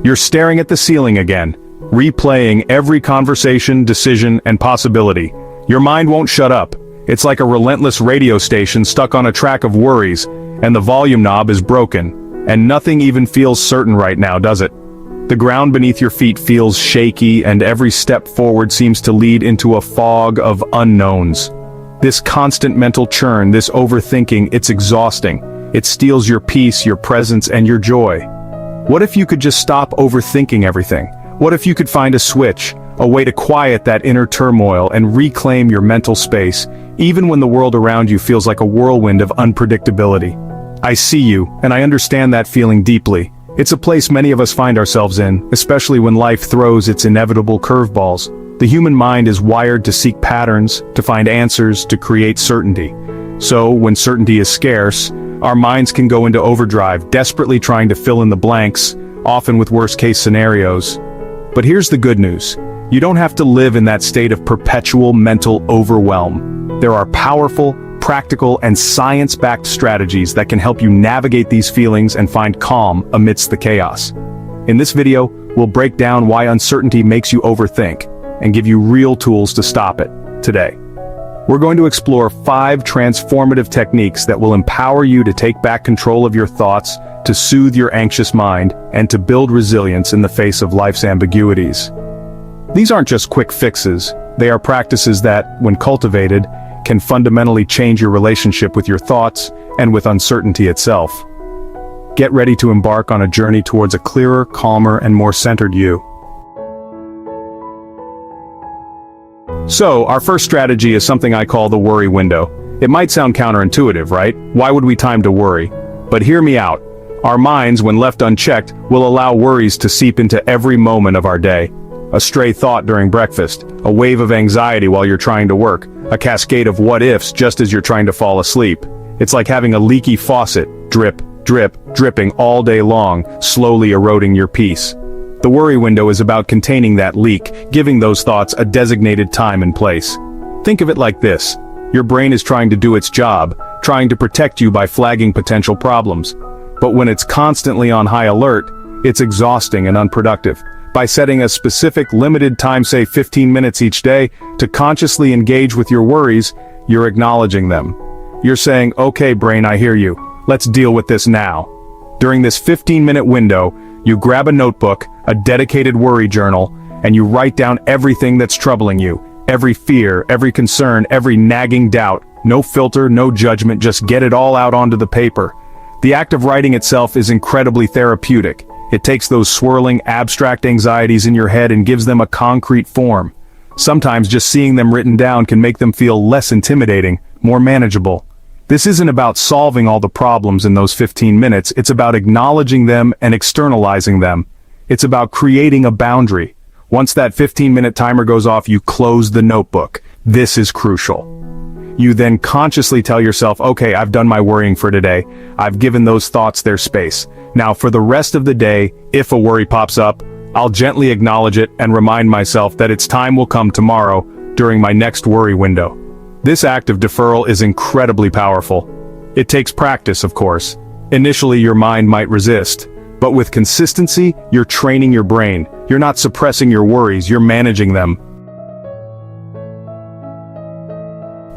You're staring at the ceiling again, replaying every conversation, decision, and possibility. Your mind won't shut up. It's like a relentless radio station stuck on a track of worries, and the volume knob is broken, and nothing even feels certain right now, does it? The ground beneath your feet feels shaky, and every step forward seems to lead into a fog of unknowns. This constant mental churn, this overthinking, it's exhausting. It steals your peace, your presence, and your joy. What if you could just stop overthinking everything? What if you could find a switch, a way to quiet that inner turmoil and reclaim your mental space, even when the world around you feels like a whirlwind of unpredictability? I see you, and I understand that feeling deeply. It's a place many of us find ourselves in, especially when life throws its inevitable curveballs. The human mind is wired to seek patterns, to find answers, to create certainty. So, when certainty is scarce, our minds can go into overdrive, desperately trying to fill in the blanks, often with worst-case scenarios. But here's the good news. You don't have to live in that state of perpetual mental overwhelm. There are powerful, practical, and science-backed strategies that can help you navigate these feelings and find calm amidst the chaos. In this video, we'll break down why uncertainty makes you overthink, and give you real tools to stop it, today. We're going to explore 5 transformative techniques that will empower you to take back control of your thoughts, to soothe your anxious mind, and to build resilience in the face of life's ambiguities. These aren't just quick fixes, they are practices that, when cultivated, can fundamentally change your relationship with your thoughts and with uncertainty itself. Get ready to embark on a journey towards a clearer, calmer, and more centered you. So, our first strategy is something I call the worry window. It might sound counterintuitive, right? Why would we time to worry? But hear me out. Our minds, when left unchecked, will allow worries to seep into every moment of our day. A stray thought during breakfast, a wave of anxiety while you're trying to work, a cascade of what-ifs just as you're trying to fall asleep. It's like having a leaky faucet, drip, drip, dripping all day long, slowly eroding your peace. The worry window is about containing that leak, giving those thoughts a designated time and place. Think of it like this. Your brain is trying to do its job, trying to protect you by flagging potential problems. But when it's constantly on high alert, it's exhausting and unproductive. By setting a specific limited time, say 15 minutes each day, to consciously engage with your worries, you're acknowledging them. You're saying, okay brain, I hear you. Let's deal with this now. During this 15-minute window, you grab a notebook, a dedicated worry journal, and you write down everything that's troubling you. Every fear, every concern, every nagging doubt. No filter, no judgment, just get it all out onto the paper. The act of writing itself is incredibly therapeutic. It takes those swirling, abstract anxieties in your head and gives them a concrete form. Sometimes just seeing them written down can make them feel less intimidating, more manageable. This isn't about solving all the problems in those 15 minutes, it's about acknowledging them and externalizing them. It's about creating a boundary. Once that 15-minute timer goes off, you close the notebook. This is crucial. You then consciously tell yourself, okay, I've done my worrying for today. I've given those thoughts their space. Now for the rest of the day, if a worry pops up, I'll gently acknowledge it and remind myself that its time will come tomorrow during my next worry window. This act of deferral is incredibly powerful. It takes practice, of course. Initially, your mind might resist, but with consistency, you're training your brain. You're not suppressing your worries, you're managing them.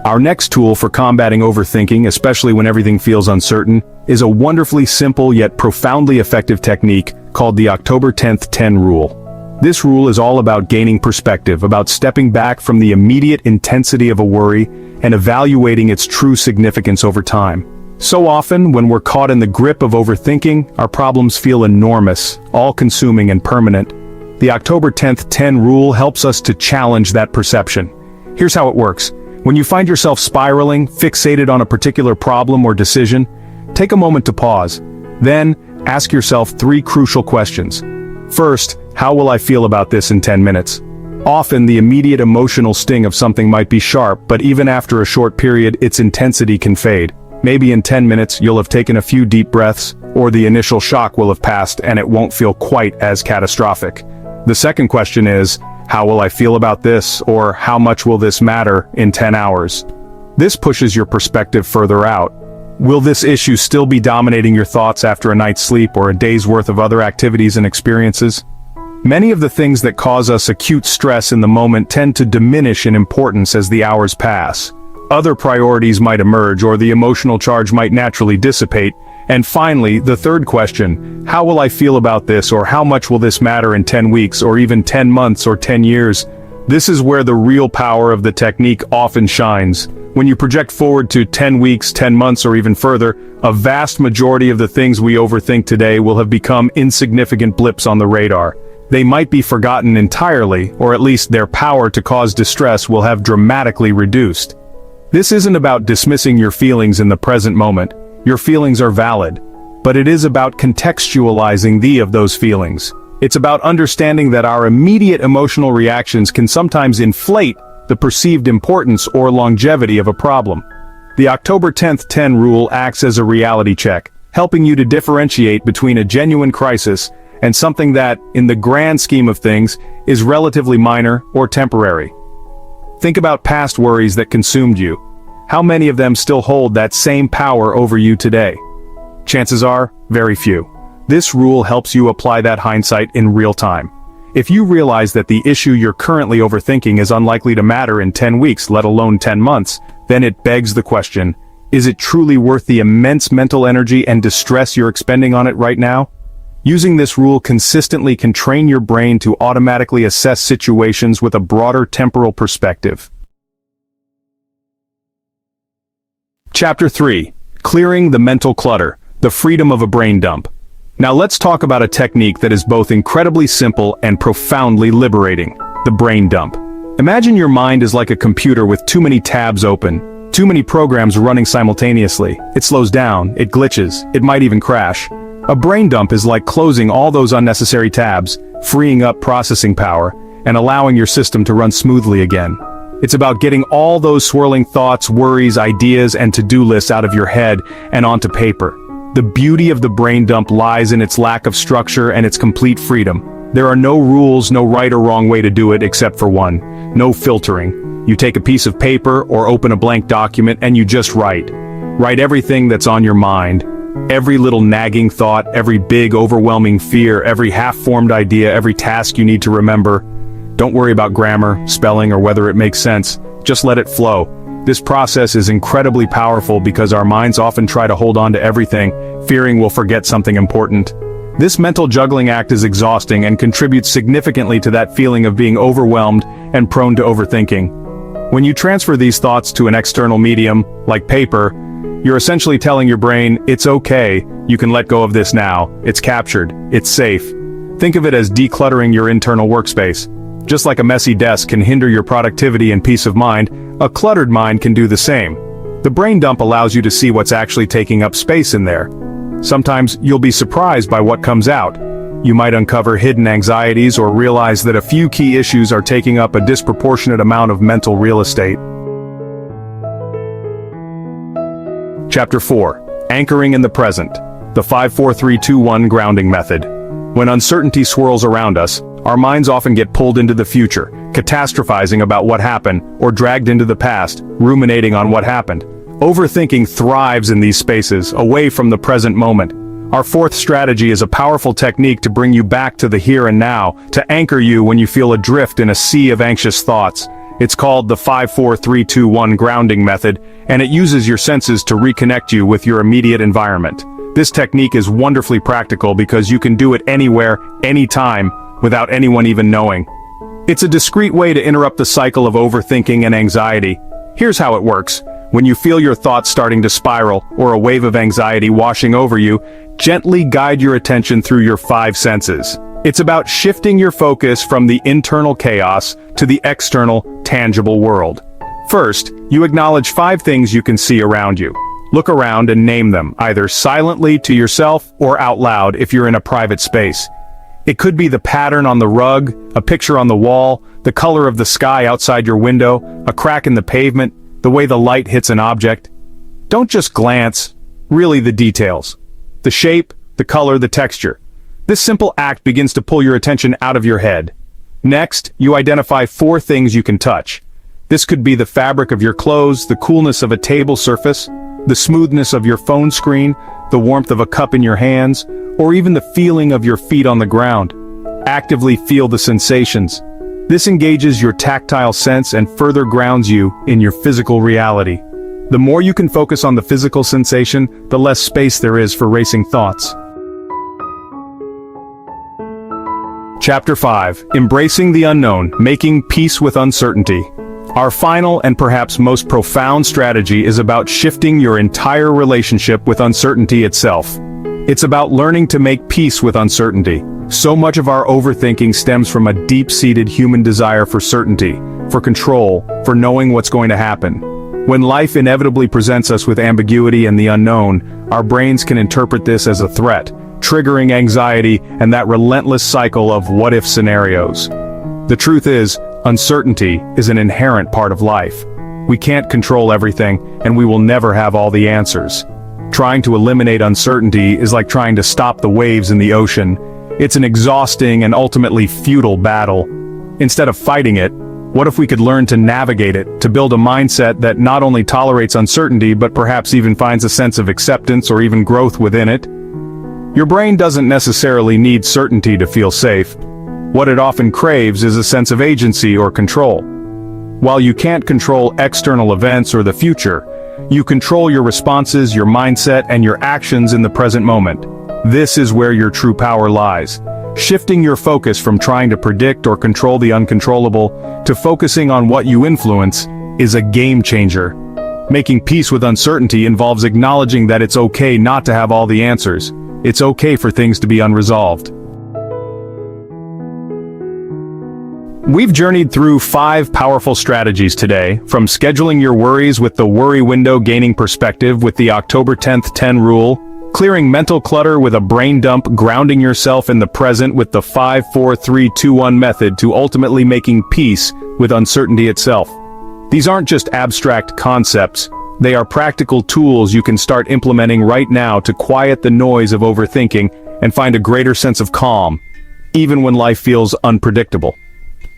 Our next tool for combating overthinking, especially when everything feels uncertain, is a wonderfully simple yet profoundly effective technique called the October 10th 10 rule. This rule is all about gaining perspective, about stepping back from the immediate intensity of a worry and evaluating its true significance over time. So often, when we're caught in the grip of overthinking, our problems feel enormous, all-consuming and permanent. The October 10th 10 rule helps us to challenge that perception. Here's how it works. When you find yourself spiraling, fixated on a particular problem or decision, take a moment to pause. Then, ask yourself 3 crucial questions. First, how will I feel about this in 10 minutes? Often, the immediate emotional sting of something might be sharp, but even after a short period, its intensity can fade. Maybe in 10 minutes, you'll have taken a few deep breaths, or the initial shock will have passed and it won't feel quite as catastrophic. The second question is, how will I feel about this, or how much will this matter in 10 hours? This pushes your perspective further out. Will this issue still be dominating your thoughts after a night's sleep or a day's worth of other activities and experiences? Many of the things that cause us acute stress in the moment tend to diminish in importance as the hours pass. Other priorities might emerge, or the emotional charge might naturally dissipate. And finally, the third question: how will I feel about this, or how much will this matter in 10 weeks, or even 10 months, or 10 years? This is where the real power of the technique often shines. When you project forward to 10 weeks, 10 months, or even further, a vast majority of the things we overthink today will have become insignificant blips on the radar. They might be forgotten entirely, or at least their power to cause distress will have dramatically reduced. This isn't about dismissing your feelings in the present moment. Your feelings are valid. But it is about contextualizing of those feelings. It's about understanding that our immediate emotional reactions can sometimes inflate the perceived importance or longevity of a problem. The October 10th 10 rule acts as a reality check, helping you to differentiate between a genuine crisis and something that, in the grand scheme of things, is relatively minor or temporary. Think about past worries that consumed you. How many of them still hold that same power over you today? Chances are, very few. This rule helps you apply that hindsight in real time. If you realize that the issue you're currently overthinking is unlikely to matter in 10 weeks, let alone 10 months, then it begs the question, is it truly worth the immense mental energy and distress you're expending on it right now? Using this rule consistently can train your brain to automatically assess situations with a broader temporal perspective. Chapter 3. Clearing the mental clutter, the freedom of a brain dump. Now let's talk about a technique that is both incredibly simple and profoundly liberating: the brain dump. Imagine your mind is like a computer with too many tabs open, too many programs running simultaneously. It slows down, it glitches, it might even crash. A brain dump is like closing all those unnecessary tabs, freeing up processing power, and allowing your system to run smoothly again. It's about getting all those swirling thoughts, worries, ideas, and to-do lists out of your head and onto paper. The beauty of the brain dump lies in its lack of structure and its complete freedom. There are no rules, no right or wrong way to do it except for one: no filtering. You take a piece of paper or open a blank document and you just write. Write everything that's on your mind. Every little nagging thought, every big overwhelming fear, every half-formed idea, every task you need to remember. Don't worry about grammar, spelling, or whether it makes sense. Just let it flow. This process is incredibly powerful because our minds often try to hold on to everything, fearing we'll forget something important. This mental juggling act is exhausting and contributes significantly to that feeling of being overwhelmed and prone to overthinking. When you transfer these thoughts to an external medium, like paper, you're essentially telling your brain, it's okay, you can let go of this now, it's captured, it's safe. Think of it as decluttering your internal workspace. Just like a messy desk can hinder your productivity and peace of mind, a cluttered mind can do the same. The brain dump allows you to see what's actually taking up space in there. Sometimes you'll be surprised by what comes out. You might uncover hidden anxieties or realize that a few key issues are taking up a disproportionate amount of mental real estate. Chapter 4. Anchoring in the present. The 5-4-3-2-1 grounding method. When uncertainty swirls around us, our minds often get pulled into the future, catastrophizing about what happened, or dragged into the past, ruminating on what happened. Overthinking thrives in these spaces, away from the present moment. Our fourth strategy is a powerful technique to bring you back to the here and now, to anchor you when you feel adrift in a sea of anxious thoughts. It's called the 5-4-3-2-1 grounding method, and it uses your senses to reconnect you with your immediate environment. This technique is wonderfully practical because you can do it anywhere, anytime, without anyone even knowing. It's a discreet way to interrupt the cycle of overthinking and anxiety. Here's how it works. When you feel your thoughts starting to spiral, or a wave of anxiety washing over you, gently guide your attention through your 5 senses. It's about shifting your focus from the internal chaos to the external, tangible world. First, you acknowledge 5 things you can see around you. Look around and name them, either silently to yourself or out loud if you're in a private space. It could be the pattern on the rug, a picture on the wall, the color of the sky outside your window, a crack in the pavement, the way the light hits an object. Don't just glance, really the details. The shape, the color, the texture. This simple act begins to pull your attention out of your head. Next, you identify 4 things you can touch. This could be the fabric of your clothes, the coolness of a table surface, The smoothness of your phone screen, the warmth of a cup in your hands, or even the feeling of your feet on the ground. Actively feel the sensations. This engages your tactile sense and further grounds you in your physical reality. The more you can focus on the physical sensation, the less space there is for racing thoughts. Chapter 5. Embracing the unknown, making peace with uncertainty. Our final and perhaps most profound strategy is about shifting your entire relationship with uncertainty itself. It's about learning to make peace with uncertainty. So much of our overthinking stems from a deep-seated human desire for certainty, for control, for knowing what's going to happen. When life inevitably presents us with ambiguity and the unknown, our brains can interpret this as a threat, triggering anxiety and that relentless cycle of what-if scenarios. The truth is, uncertainty is an inherent part of life. We can't control everything, and we will never have all the answers. Trying to eliminate uncertainty is like trying to stop the waves in the ocean. It's an exhausting and ultimately futile battle. Instead of fighting it, what if we could learn to navigate it, to build a mindset that not only tolerates uncertainty but perhaps even finds a sense of acceptance or even growth within it? Your brain doesn't necessarily need certainty to feel safe. What it often craves is a sense of agency or control. While you can't control external events or the future, you control your responses, your mindset, and your actions in the present moment. This is where your true power lies. Shifting your focus from trying to predict or control the uncontrollable to focusing on what you influence is a game changer. Making peace with uncertainty involves acknowledging that it's okay not to have all the answers. It's okay for things to be unresolved. We've journeyed through 5 powerful strategies today, from scheduling your worries with the worry window, gaining perspective with the October 10th 10 rule, clearing mental clutter with a brain dump, grounding yourself in the present with the 5-4-3-2-1 method, to ultimately making peace with uncertainty itself. These aren't just abstract concepts, they are practical tools you can start implementing right now to quiet the noise of overthinking and find a greater sense of calm, even when life feels unpredictable.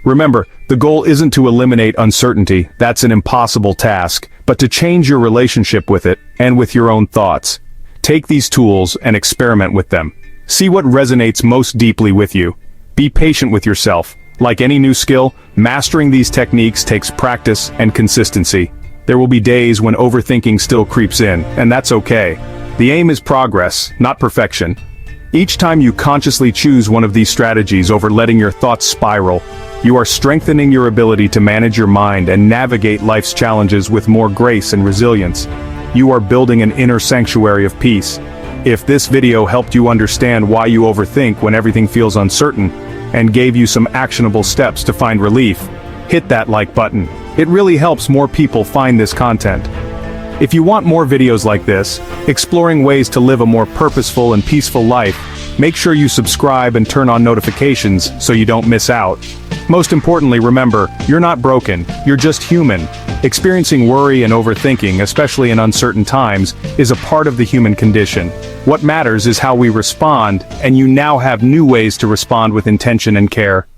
Remember, the goal isn't to eliminate uncertainty, that's an impossible task, but to change your relationship with it, and with your own thoughts. Take these tools and experiment with them. See what resonates most deeply with you. Be patient with yourself. Like any new skill, mastering these techniques takes practice and consistency. There will be days when overthinking still creeps in, and that's okay. The aim is progress, not perfection. Each time you consciously choose one of these strategies over letting your thoughts spiral, you are strengthening your ability to manage your mind and navigate life's challenges with more grace and resilience. You are building an inner sanctuary of peace. If this video helped you understand why you overthink when everything feels uncertain, and gave you some actionable steps to find relief, hit that like button. It really helps more people find this content. If you want more videos like this, exploring ways to live a more purposeful and peaceful life, make sure you subscribe and turn on notifications so you don't miss out. Most importantly, remember, you're not broken, you're just human. Experiencing worry and overthinking, especially in uncertain times, is a part of the human condition. What matters is how we respond, and you now have new ways to respond with intention and care.